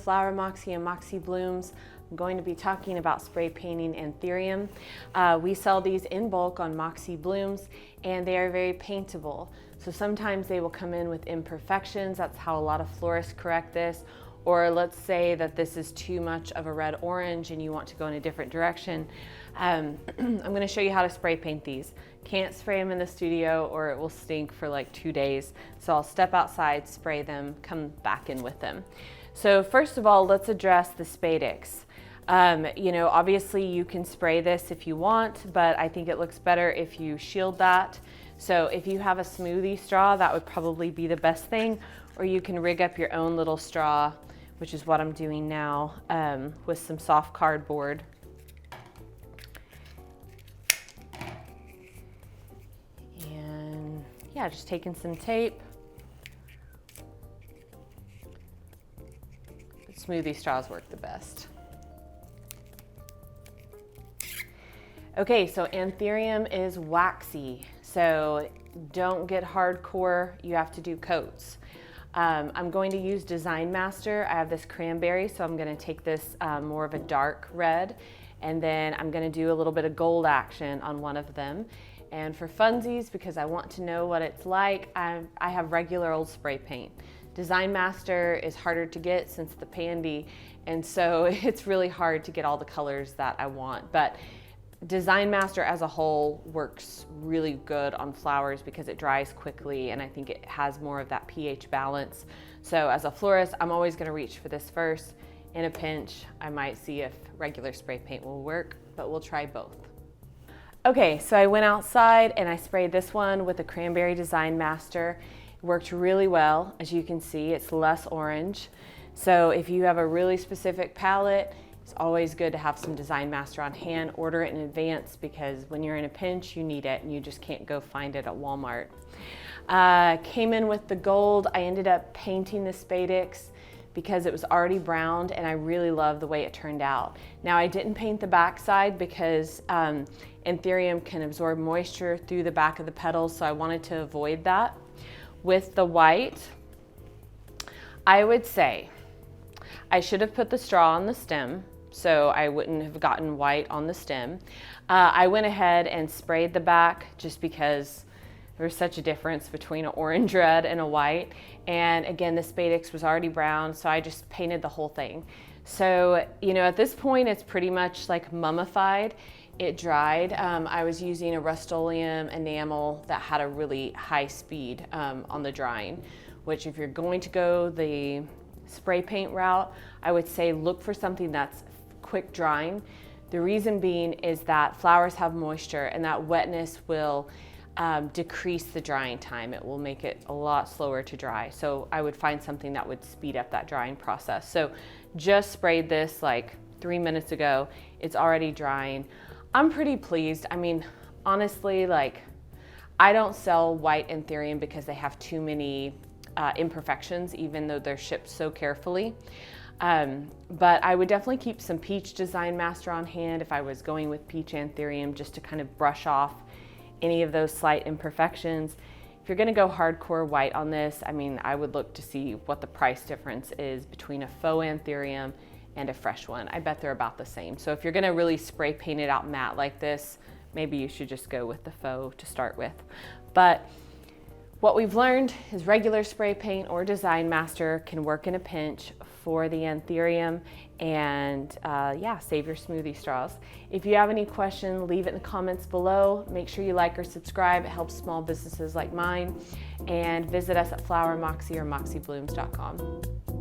Flower Moxie and Moxie Blooms. I'm going to be talking about spray painting Anthurium. We sell these in bulk on Moxie Blooms and they are very paintable. So sometimes they will come in with imperfections. That's how a lot of florists correct this. Or let's say that this is too much of a red orange and you want to go in a different direction. I'm going to show you how to spray paint these. Can't spray them in the studio or it will stink for like 2 days. So I'll step outside, spray them, come back in with them. So first of all, let's address the spadix. You know, obviously you can spray this if you want, but I think it looks better if you shield that. So if you have a smoothie straw, that would probably be the best thing, or you can rig up your own little straw, which is what I'm doing now, with some soft cardboard. And yeah, just taking some tape. But smoothie straws work the best. Okay, so Anthurium is waxy, so don't get hardcore, you have to do coats. I'm going to use Design Master. I have this cranberry, so I'm gonna take this more of a dark red, and then I'm gonna do a little bit of gold action on one of them. And for funsies, because I want to know what it's like, I have regular old spray paint. Design Master is harder to get since the Pandy, and so it's really hard to get all the colors that I want. But Design Master as a whole works really good on flowers because it dries quickly and I think it has more of that pH balance. So as a florist, I'm always going to reach for this first. In a pinch, I might see if regular spray paint will work, but we'll try both. Okay, so I went outside and I sprayed this one with the Cranberry Design Master. It worked really well. As you can see, it's less orange. So if you have a really specific palette, it's always good to have some Design Master on hand. Order it in advance because when you're in a pinch, you need it and you just can't go find it at Walmart. Came in with the gold. I ended up painting the spadix because it was already browned and I really love the way it turned out. Now I didn't paint the backside because Anthurium can absorb moisture through the back of the petals, so I wanted to avoid that. With the white, I would say I should have put the straw on the stem, so I wouldn't have gotten white on the stem. I went ahead and sprayed the back just because there was such a difference between an orange red and a white. And again, the spadix was already brown, so I just painted the whole thing. So, you know, at this point, it's pretty much like mummified. It dried. I was using a Rust-Oleum enamel that had a really high speed on the drying, which if you're going to go the spray paint route, I would say look for something that's quick drying. The reason being is that flowers have moisture and that wetness will decrease the drying time. It will make it a lot slower to dry. So I would find something that would speed up that drying process. So just sprayed this like 3 minutes ago. It's already drying. I'm pretty pleased. I mean, honestly, like I don't sell white Anthurium because they have too many imperfections, even though they're shipped so carefully. But I would definitely keep some peach Design Master on hand if I was going with peach Anthurium, just to kind of brush off any of those slight imperfections. If you're going to go hardcore white on this, I mean, I would look to see what the price difference is between a faux Anthurium and a fresh one. I bet they're about the same. So if you're going to really spray paint it out matte like this, maybe you should just go with the faux to start with. But what we've learned is regular spray paint or Design Master can work in a pinch for the Anthurium, and yeah, save your smoothie straws. If you have any questions, leave it in the comments below. Make sure you like or subscribe. It helps small businesses like mine. And visit us at Flower Moxie or moxieblooms.com.